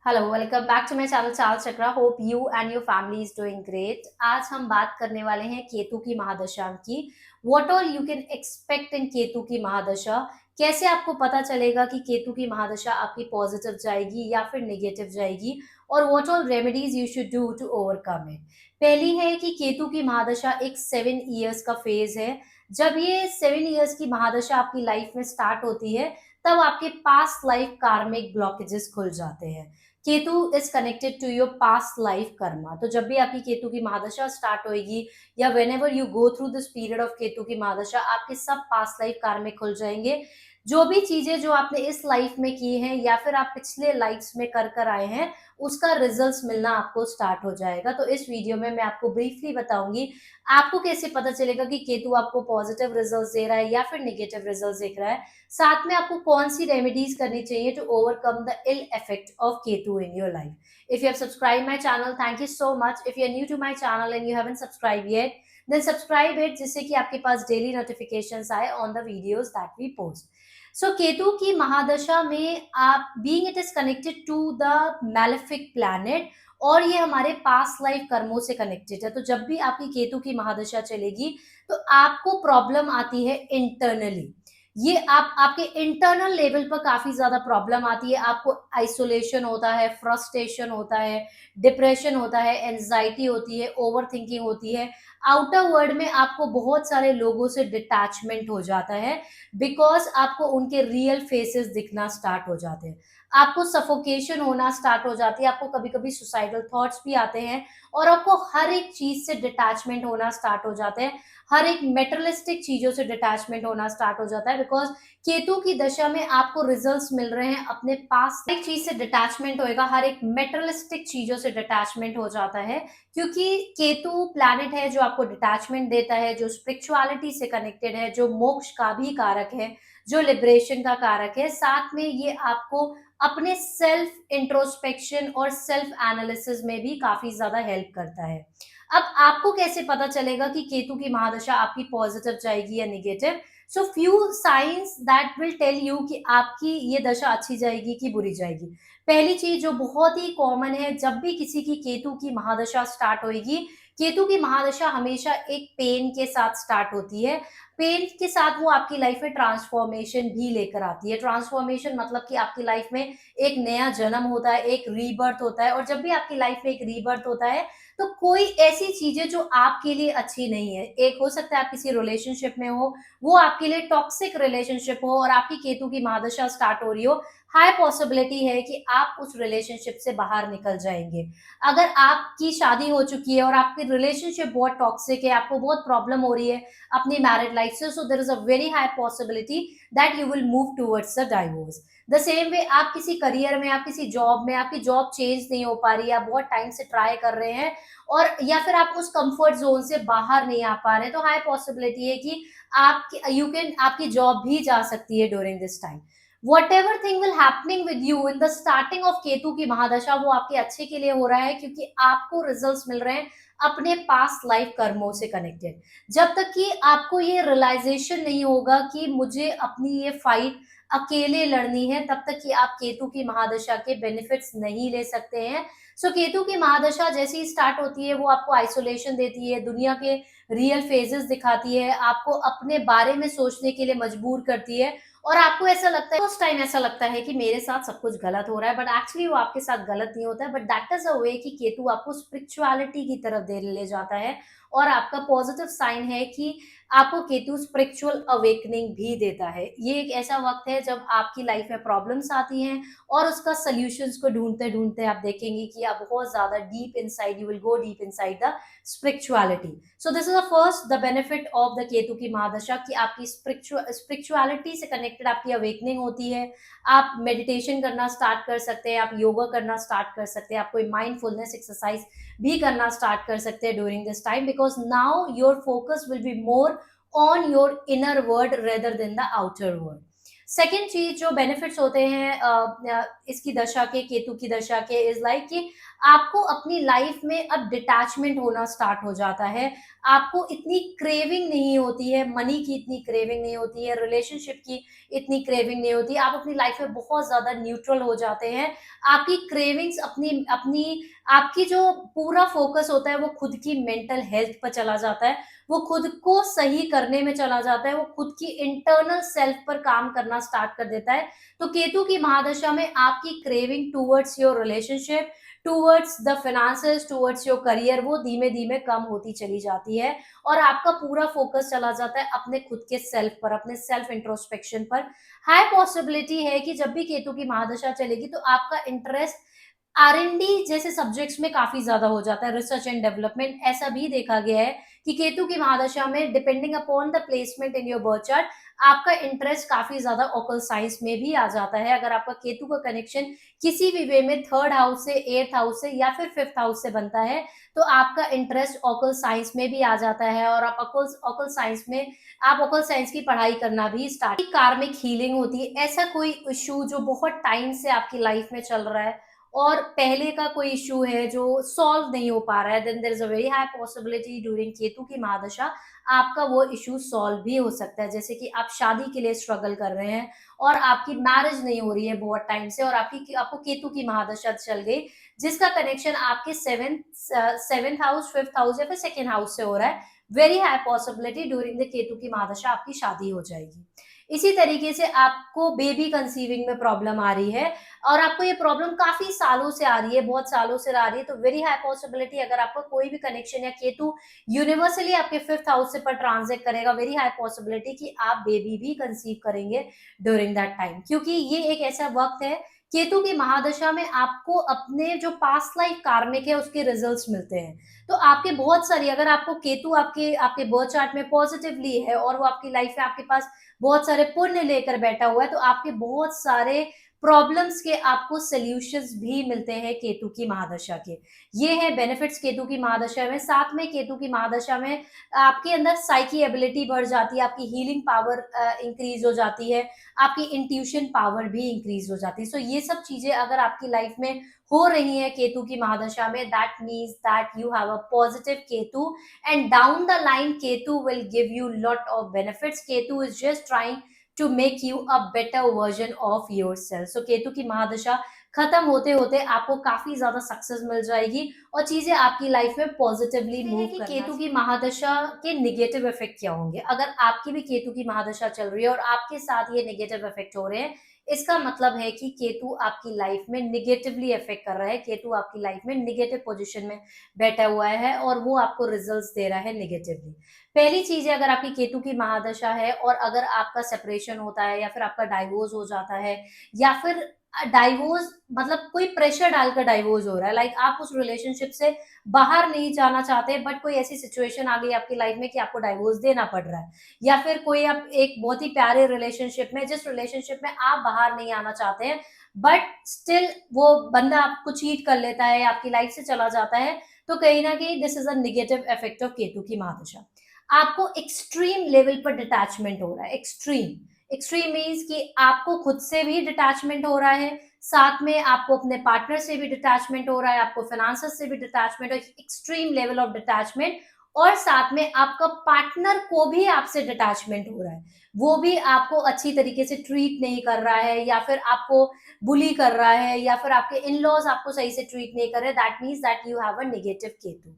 Hello, welcome back to my channel Chaal Chakra. Hope you and your family is doing great. आज हम बात करने वाले हैं केतु की महादशा की। What all you can expect in Ketu की महादशा। कैसे आपको पता चलेगा कि केतु की महादशा आपकी पॉजिटिव जाएगी या फिर नेगेटिव जाएगी, और what all remedies you should do to overcome it. पहली है कि केतु की महादशा एक 7 इयर्स का फेज है। जब ये 7 इयर्स की महादशा आपकी लाइफ में स्टार्ट होती है, तब आपके पास्ट लाइफ कार्मिक ब्लॉकेजेस खुल जाते हैं। Ketu is connected to your past life karma. तो जब भी आपकी केतु की महादशा स्टार्ट होएगी या when ever you go through this period of Ketu की महादशा, आपके सब पास्ट लाइफ कार्मिक खुल जाएंगे। जो भी चीजें जो आपने इस लाइफ में की हैं या फिर आप पिछले लाइफ्स में कर कर आए हैं, उसका रिजल्ट्स मिलना आपको स्टार्ट हो जाएगा। तो इस वीडियो में मैं आपको ब्रीफली बताऊंगी आपको कैसे पता चलेगा कि केतु आपको पॉजिटिव रिजल्ट्स दे रहा है या फिर नेगेटिव रिजल्ट्स दे रहा है। साथ में आपको कौन सी रेमेडीज करनी चाहिए to overcome the ill effect of Ketu in your life. If you have subscribe my channel, thank you so much. If you are new to my channel and you haven't subscribe yet, then subscribe it, जिससे कि आपके पास daily notifications आए on the videos that we post. So Ketu की महादशा में आप being it is connected to the malefic planet, और ये हमारे पास्ट लाइफ कर्मों से कनेक्टेड है। तो जब भी आपकी केतु की महादशा चलेगी, तो आपको प्रॉब्लम आती है इंटरनली। ये आप आपके इंटरनल लेवल पर काफी ज्यादा प्रॉब्लम आती है। आपको आइसोलेशन होता है, फ्रस्ट्रेशन होता है, डिप्रेशन होता है, एंजाइटी होती है, ओवर थिंकिंग होती है। आउटर वर्ल्ड में आपको बहुत सारे लोगों से डिटैचमेंट हो जाता है, बिकॉज आपको उनके रियल फेसेस दिखना स्टार्ट हो जाते हैं। आपको सफोकेशन होना स्टार्ट हो जाती है, आपको कभी कभी सुसाइडल थॉट्स भी आते हैं, और आपको हर एक चीज से डिटैचमेंट होना स्टार्ट हो जाते हैं। हर एक मेटेरियलिस्टिक चीजों से डिटैचमेंट होना स्टार्ट हो जाता है, बिकॉज केतु की दशा में आपको रिजल्ट्स मिल रहे हैं अपने पास। एक चीज से डिटैचमेंट होएगा, हर एक मेटेरियलिस्टिक चीजों से डिटैचमेंट हो जाता है, क्योंकि केतु प्लैनेट है जो आपको डिटैचमेंट देता है, जो स्पिरिचुअलिटी से कनेक्टेड है, जो मोक्ष का भी कारक है, जो लिबरेशन का कारक है। साथ में ये आपको अपने सेल्फ इंट्रोस्पेक्शन और सेल्फ एनालिसिस में भी काफी ज्यादा हेल्प करता है। अब आपको कैसे पता चलेगा कि केतु की महादशा आपकी पॉजिटिव जाएगी या negative. So few science that will tell you कि आपकी ये दशा अच्छी जाएगी कि बुरी जाएगी। पहली चीज जो बहुत ही कॉमन है, जब भी किसी की केतु की महादशा स्टार्ट होगी, केतु की महादशा हमेशा एक पेन के साथ स्टार्ट होती है। पेन के साथ वो आपकी लाइफ में ट्रांसफॉर्मेशन भी लेकर आती है। ट्रांसफॉर्मेशन मतलब कि आपकी लाइफ में एक नया जन्म होता है, एक रीबर्थ होता है। और जब भी आपकी लाइफ में एक रीबर्थ होता है, तो कोई ऐसी चीजें जो आपके लिए अच्छी नहीं है, एक हो सकता है आप किसी रिलेशनशिप में हो, वो आपके लिए टॉक्सिक रिलेशनशिप हो और आपकी केतु की महादशा स्टार्ट हो रही हो, हाई पॉसिबिलिटी है कि आप उस रिलेशनशिप से बाहर निकल जाएंगे। अगर आपकी शादी हो चुकी है और आपकी रिलेशनशिप बहुत टॉक्सिक है, आपको बहुत प्रॉब्लम हो रही है अपनी मैरिड लाइफ से, so there is a very high possibility that you will move towards the divorce. The same way आप किसी करियर में, आप किसी जॉब में, आपकी जॉब चेंज नहीं हो पा रही है, आप बहुत टाइम से ट्राई कर रहे हैं, और या फिर आप उस कंफर्ट जोन से बाहर नहीं आ पा रहे, तो हाई पॉसिबिलिटी है कि आपकी यू कैन आपकी जॉब भी जा सकती है during this time. What ever thing will happening with you in the starting of Ketu की महादशा, वो आपके अच्छे के लिए हो रहा है, क्योंकि आपको रिजल्ट्स मिल रहे हैं अपने पास्ट लाइफ कर्मों से कनेक्टेड। जब तक कि आपको ये रियलाइजेशन नहीं होगा कि मुझे अपनी ये फाइट अकेले लड़नी है, तब तक कि आप केतु की महादशा के बेनिफिट्स नहीं ले सकते हैं। सो केतु की महादशा जैसे ही स्टार्ट होती है, वो आपको आइसोलेशन देती है, दुनिया के रियल फेजेस दिखाती है, आपको अपने बारे में सोचने के लिए मजबूर करती है, और आपको ऐसा लगता है, उस टाइम ऐसा लगता है कि मेरे साथ सब कुछ गलत हो रहा है, बट एक्चुअली वो आपके साथ गलत नहीं होता है। बट दैट इज अ वे कि केतु आपको स्पिरिचुअलिटी की तरफ दे ले जाता है, और आपका पॉजिटिव साइन है कि आपको केतु स्पिरिचुअल अवेकनिंग भी देता है। ये एक ऐसा वक्त है जब आपकी लाइफ में प्रॉब्लम्स आती हैं, और उसका सॉल्यूशंस को ढूंढते ढूंढते आप देखेंगे कि आप बहुत ज्यादा deep inside, you will go deep inside the spirituality. So this is the first the benefit of the Ketu की महादशा, कि आपकी स्पिरिचुअलिटी से कनेक्टेड आपकी अवेकनिंग होती है। आप मेडिटेशन करना स्टार्ट कर सकते हैं, आप योगा करना स्टार्ट कर सकते हैं, आप कोई माइंडफुलनेस एक्सरसाइज भी करना स्टार्ट कर सकते हैं during this time, because now your focus will be more on your inner world rather than the outer world. Second चीज जो बेनिफिट्स होते हैं इसकी दशा के, केतु की दशा के, इज लाइक कि आपको अपनी लाइफ में अब डिटैचमेंट होना स्टार्ट हो जाता है। आपको इतनी क्रेविंग नहीं होती है, मनी की इतनी क्रेविंग नहीं होती है, रिलेशनशिप की इतनी क्रेविंग नहीं होती, आप अपनी लाइफ में बहुत ज्यादा न्यूट्रल हो जाते हैं। आपकी क्रेविंग्स अपनी अपनी आपकी जो पूरा फोकस होता है वो खुद की मेंटल हेल्थ पर चला जाता है, वो खुद को सही करने में चला जाता है, वो खुद की इंटरनल सेल्फ पर काम करना स्टार्ट कर देता है। तो केतु की महादशा में आपकी craving towards your relationship, towards the finances, towards your career, वो धीमे धीमे कम होती चली जाती है और आपका पूरा फोकस चला जाता है अपने खुद के सेल्फ पर, अपने सेल्फ इंट्रोस्पेक्शन पर। हाई पॉसिबिलिटी है कि जब भी केतु की महादशा चलेगी तो आपका इंटरेस्ट आर&डी जैसे सब्जेक्ट्स में काफी ज्यादा हो जाता है, रिसर्च एंड डेवलपमेंट। ऐसा भी देखा गया है कि केतु की महादशा में depending upon the placement in your birth chart आपका इंटरेस्ट काफी ज्यादा ऑकल साइंस में भी आ जाता है। अगर आपका केतु का कनेक्शन किसी भी वे में थर्ड हाउस से, एट्थ हाउस से या फिर फिफ्थ हाउस से बनता है तो आपका इंटरेस्ट ऑकल साइंस में भी आ जाता है और आप ऑकल साइंस में आप ऑकल साइंस की पढ़ाई करना भी स्टार्ट। कार्मिक हीलिंग होती है, ऐसा कोई इशू जो बहुत टाइम से आपकी लाइफ में चल रहा है और पहले का कोई इशू है जो सॉल्व नहीं हो पा रहा है, then there is a very high possibility during Ketu की महादशा आपका वो इशू सॉल्व भी हो सकता है। जैसे कि आप शादी के लिए स्ट्रगल कर रहे हैं और आपकी मैरिज नहीं हो रही है बहुत टाइम से और आपको केतु की महादशा चल गई जिसका कनेक्शन आपके सेवेंथ हाउस, फिफ्थ हाउस या फिर सेकेंड हाउस से हो रहा है, very high possibility during the Ketu की महादशा आपकी शादी हो जाएगी। इसी तरीके से आपको बेबी कंसीविंग में प्रॉब्लम आ रही है और आपको ये प्रॉब्लम काफी सालों से आ रही है, बहुत सालों से आ रही है, तो वेरी हाई पॉसिबिलिटी अगर आपका कोई भी कनेक्शन या केतु यूनिवर्सली आपके फिफ्थ हाउस से पर ट्रांजिट करेगा, वेरी हाई पॉसिबिलिटी कि आप बेबी भी कंसीव करेंगे ड्यूरिंग दैट टाइम, क्योंकि ये एक ऐसा वक्त है केतु की महादशा में आपको अपने जो पास्ट लाइफ कार्मिक है उसके रिजल्ट्स मिलते हैं। तो आपके बहुत सारी, अगर आपको केतु आपके आपके बर्थ चार्ट में पॉजिटिवली है और वो आपकी लाइफ में आपके पास बहुत सारे पुण्य लेकर बैठा हुआ है तो आपके बहुत सारे प्रॉब्लम्स के आपको सॉल्यूशंस भी मिलते हैं केतु की महादशा के। ये है बेनिफिट्स केतु की महादशा में। साथ में केतु की महादशा में आपके अंदर साइकी एबिलिटी बढ़ जाती है, आपकी हीलिंग पावर इंक्रीज हो जाती है, आपकी इंट्यूशन पावर भी इंक्रीज हो जाती है। सो ये सब चीजें अगर आपकी लाइफ में हो रही है केतु की महादशा में, that means that you have a positive Ketu and down the line ketu will give you lot of benefits. Ketu is just trying to make you a better version of yourself. So Ketu की महादशा खत्म होते होते आपको काफी ज्यादा success मिल जाएगी और चीजें आपकी लाइफ में पॉजिटिवली मूव करना। केतु की महादशा के नेगेटिव इफेक्ट क्या होंगे अगर आपकी भी केतु की महादशा चल रही है और आपके साथ ये नेगेटिव इफेक्ट हो रहे हैं, इसका मतलब है कि केतु आपकी लाइफ में निगेटिवली इफेक्ट कर रहा है, केतु आपकी लाइफ में निगेटिव पोजीशन में बैठा हुआ है और वो आपको रिजल्ट्स दे रहा है नेगेटिवली। पहली चीज है, अगर आपकी केतु की महादशा है और अगर आपका सेपरेशन होता है या फिर आपका डाइवोर्स हो जाता है या फिर डाइवोर्स मतलब कोई प्रेशर डालकर डाइवोर्स हो रहा है, लाइक आप उस रिलेशनशिप से बाहर नहीं जाना चाहते बट कोई ऐसी सिचुएशन आ गई आपकी लाइफ में कि आपको डाइवोर्स देना पड़ रहा है, या फिर कोई आप एक बहुत ही प्यारे रिलेशनशिप में, जिस रिलेशनशिप में आप बाहर नहीं आना चाहते हैं बट स्टिल वो बंदा आपको चीट कर लेता है, आपकी लाइफ से चला जाता है, तो कहीं ना कहीं this is a negative effect of Ketu की महादशा। आपको एक्सट्रीम लेवल पर डिटैचमेंट हो रहा है, एक्सट्रीम एक्सट्रीम मीन्स कि आपको खुद से भी डिटैचमेंट हो रहा है, साथ में आपको अपने पार्टनर से भी डिटैचमेंट हो रहा है, आपको फाइनेंसेस से भी detachment, extreme level of detachment, और साथ में आपका पार्टनर को भी आपसे डिटैचमेंट हो रहा है, वो भी आपको अच्छी तरीके से ट्रीट नहीं कर रहा है या फिर आपको बुली कर रहा है या फिर आपके इन लॉज आपको सही से ट्रीट नहीं कर रहे, that means that you have a negative Ketu.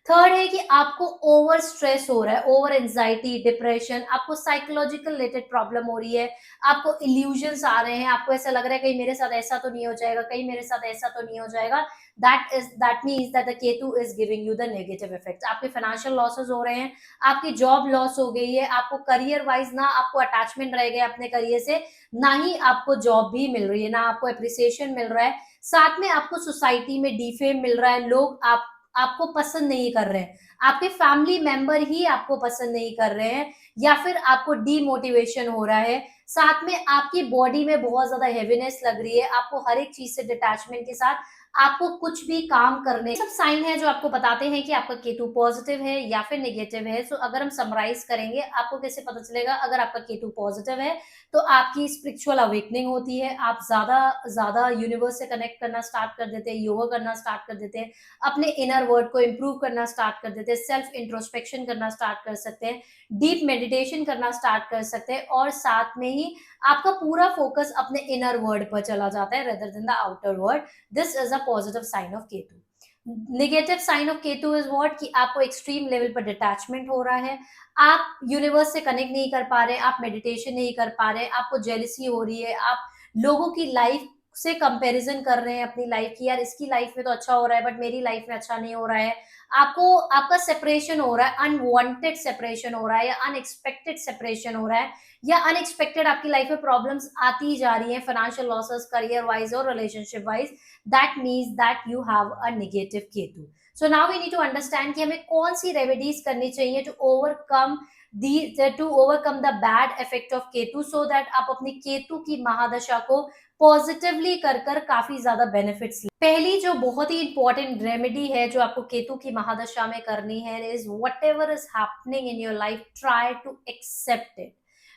Third है कि आपको ओवर स्ट्रेस हो रहा है, ओवर एंजाइटी, डिप्रेशन, आपको साइकोलॉजिकल रिलेटेड प्रॉब्लम हो रही है, आपको इल्यूजन्स आ रहे हैं, आपको ऐसा लग रहा है कहीं मेरे साथ ऐसा तो नहीं हो जाएगा, कहीं मेरे साथ ऐसा तो नहीं हो जाएगा, that means that the Ketu is giving you the negative effects. आपके फाइनेंशियल लॉसेस हो रहे हैं, आपकी जॉब लॉस हो गई है, आपको करियर वाइज ना आपको अटैचमेंट रह गया अपने करियर से, ना ही आपको जॉब भी मिल रही है, ना आपको अप्रिसिएशन मिल रहा है, साथ में आपको सोसाइटी में डिफेम मिल रहा है, लोग आपको पसंद नहीं कर रहे हैं, आपके फैमिली मेंबर ही आपको पसंद नहीं कर रहे हैं या फिर आपको डीमोटिवेशन हो रहा है, साथ में आपकी बॉडी में बहुत ज़्यादा हेवीनेस लग रही है, आपको हर एक चीज़ से डिटैचमेंट के साथ आपको कुछ भी काम करने सब साइन है जो आपको बताते हैं कि आपका केतु पॉजिटिव है या फिर नेगेटिव है। सो अगर हम समराइज करेंगे, आपको कैसे पता चलेगा? अगर आपका केतु पॉजिटिव है तो आपकी स्पिरिचुअल अवेकनिंग होती है, आप ज्यादा ज्यादा यूनिवर्स से कनेक्ट करना स्टार्ट कर देते हैं, योगा करना स्टार्ट कर देते हैं, अपने इनर वर्ल्ड को इम्प्रूव करना स्टार्ट कर देते हैं, सेल्फ इंट्रोस्पेक्शन करना स्टार्ट कर सकते हैं, डीप मेडिटेशन करना स्टार्ट कर सकते हैं, और साथ में ही आपका पूरा फोकस अपने इनर वर्ल्ड पर चला जाता है rather than the outer world. This is a positive sign of Ketu. Negative sign of Ketu is what, कि आपको एक्सट्रीम लेवल पर डिटैचमेंट हो रहा है, आप यूनिवर्स से कनेक्ट नहीं कर पा रहे, आप मेडिटेशन नहीं कर पा रहे, आपको जेलसी हो रही है, आप लोगों की लाइफ से कंपैरिजन कर रहे हैं अपनी लाइफ की, यार इसकी लाइफ में तो अच्छा हो रहा है बट मेरी लाइफ में अच्छा नहीं हो रहा है। आपको आपका सेपरेशन हो रहा है, अनवांटेड सेपरेशन हो रहा है या अनएक्सपेक्टेड सेपरेशन हो रहा है, या अनएक्सपेक्टेड आपकी लाइफ में प्रॉब्लम्स आती जा रही हैं, फाइनेंशियल लॉसेस, करियर वाइज और relationship wise, that means that you have a negative Ketu. So now we need to understand कि हमें कौन सी रेमेडीज करनी चाहिए to overcome the bad effect of Ketu, so that आप अपनी केतु की महादशा को पॉजिटिवली कर काफी ज्यादा बेनिफिट्स। पहली जो बहुत ही इंपॉर्टेंट रेमेडी है जो आपको केतु की महादशा में करनी है, is whatever is happening in your life, try to accept it.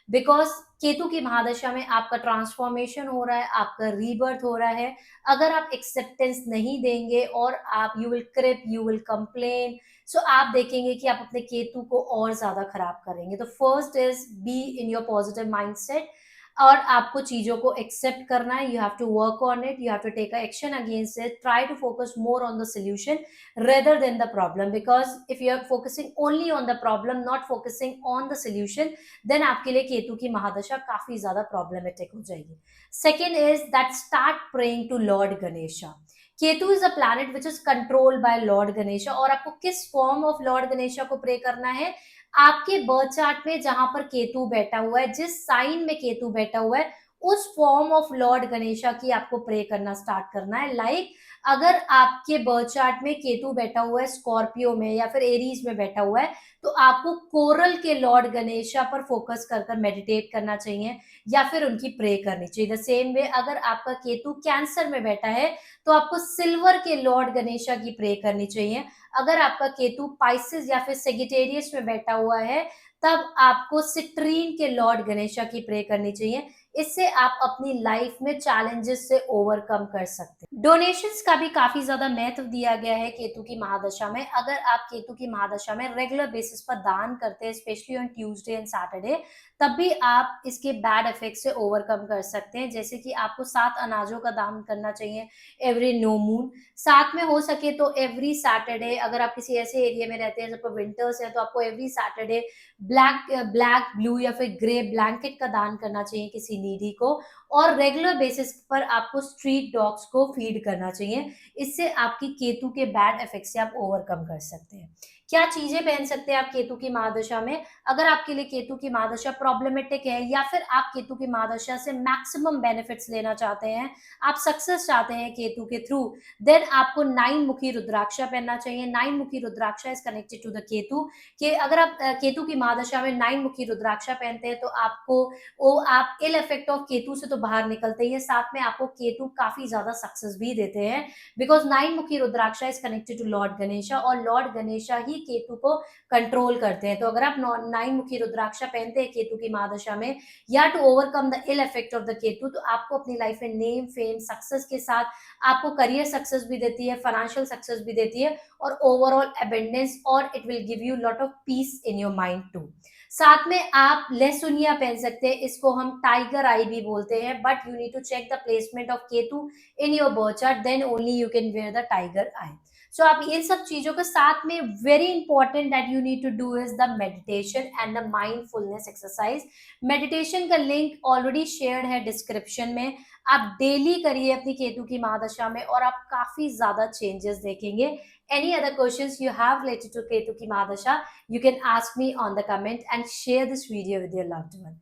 Because Ketu की महादशा में आपका ट्रांसफॉर्मेशन हो रहा है, आपका रीबर्थ हो रहा है। अगर आप एक्सेप्टेंस नहीं देंगे और आप you will creep, you will complain, so आप देखेंगे कि आप अपने केतु को और ज्यादा खराब करेंगे। तो first is be in your positive mindset, और आपको चीजों को एक्सेप्ट करना है, you have to work on it, you have to take action against it, try to focus more on the solution rather than the problem, because if you are focusing only on the problem, not focusing on the solution, then आपके लिए केतु की महादशा काफी ज्यादा problematic हो जाएगी। Second is that start praying to lord Ganesha. Ketu is a planet which is controlled by lord Ganesha, और आपको किस फॉर्म ऑफ लॉर्ड गणेशा को प्रे करना है? आपके बर्थ चार्ट में जहां पर केतु बैठा हुआ है, जिस साइन में केतु बैठा हुआ है, उस फॉर्म ऑफ लॉर्ड गणेशा की आपको प्रे करना स्टार्ट करना है। लाइक अगर आपके बर्थ चार्ट में केतु बैठा हुआ है स्कॉर्पियो में या फिर एरीज में बैठा हुआ है, तो आपको कोरल के लॉर्ड गणेशा पर फोकस कर कर मेडिटेट करना चाहिए या फिर उनकी प्रे करनी चाहिए। द सेम वे अगर आपका केतु कैंसर में बैठा है तो आपको सिल्वर के लॉर्ड गणेशा की प्रे करनी चाहिए। अगर आपका केतु पाइसिस या फिर सेगिटेरियस में बैठा हुआ है, तब आपको सिट्रीन के लॉर्ड गणेशा की प्रे करनी चाहिए। इससे आप अपनी लाइफ में चैलेंजेस से ओवरकम कर सकते हैं। डोनेशंस का भी काफी ज्यादा महत्व दिया गया है केतु की महादशा में। अगर आप केतु की महादशा में रेगुलर बेसिस पर दान करते हैं, specially on Tuesday and Saturday, तब भी आप इसके बैड इफेक्ट से ओवरकम कर सकते हैं। जैसे कि आपको 7 अनाजों का दान करना चाहिए एवरी नो मून, साथ में हो सके तो एवरी सैटरडे, अगर आप किसी ऐसे एरिया में रहते हैं जब विंटर्स है, तो आपको एवरी सैटरडे ब्लैक ब्लू या फिर ग्रे ब्लैंकेट का दान करना चाहिए किसी नीडी को, और रेगुलर बेसिस पर आपको स्ट्रीट डॉग्स को फीड करना चाहिए। इससे आपकी केतु के बैड इफेक्ट से आप ओवरकम कर सकते हैं। क्या चीजें पहन सकते हैं आप केतु की महादशा में? अगर आपके लिए केतु की महादशा प्रॉब्लमेटिक है या फिर आप केतु की महादशा से मैक्सिमम बेनिफिट्स लेना चाहते हैं, आप सक्सेस चाहते हैं केतु के थ्रू, देन आपको 9 मुखी रुद्राक्षा पहनना चाहिए। 9 मुखी Rudraksha is connected to the Ketu, कि अगर आप केतु की महादशा में 9 मुखी रुद्राक्षा पहनते हैं तो आपको आप इल इफेक्ट ऑफ केतु से तो बाहर निकलते हैं, साथ में आपको केतु काफी ज्यादा सक्सेस भी देते हैं। बिकॉज 9 मुखी Rudraksha is connected to lord Ganesha, और लॉर्ड गणेशा ही केतु को कंट्रोल करते हैं। तो अगर आप 9 मुखी रुद्राक्षा पहनते हैं केतु की महादशा में, या to overcome the ill effect of the Ketu, तो आपको अपनी लाइफ में नेम फेम सक्सेस के साथ आपको करियर सक्सेस भी देती है, फाइनेंशियल सक्सेस भी देती है, और ओवरऑल एबेंडेंस, और it will give you lot of peace in your mind too. साथ में आप लहसुनिया पहन सकते हैं, इसको हम टाइगर आई भी बोलते हैं, but you need to check the placement of Ketu in your birth chart, then only you can wear the tiger eye. So आप इन सब चीजों के साथ में very important that you need to do is the meditation and the mindfulness exercise. Meditation का link already shared है description में। आप डेली करिए अपनी केतु की महादशा में और आप काफी ज्यादा चेंजेस देखेंगे। Any other questions you have related to Ketu ki Mahadasha, you can ask me on the comment and share this video with your loved one.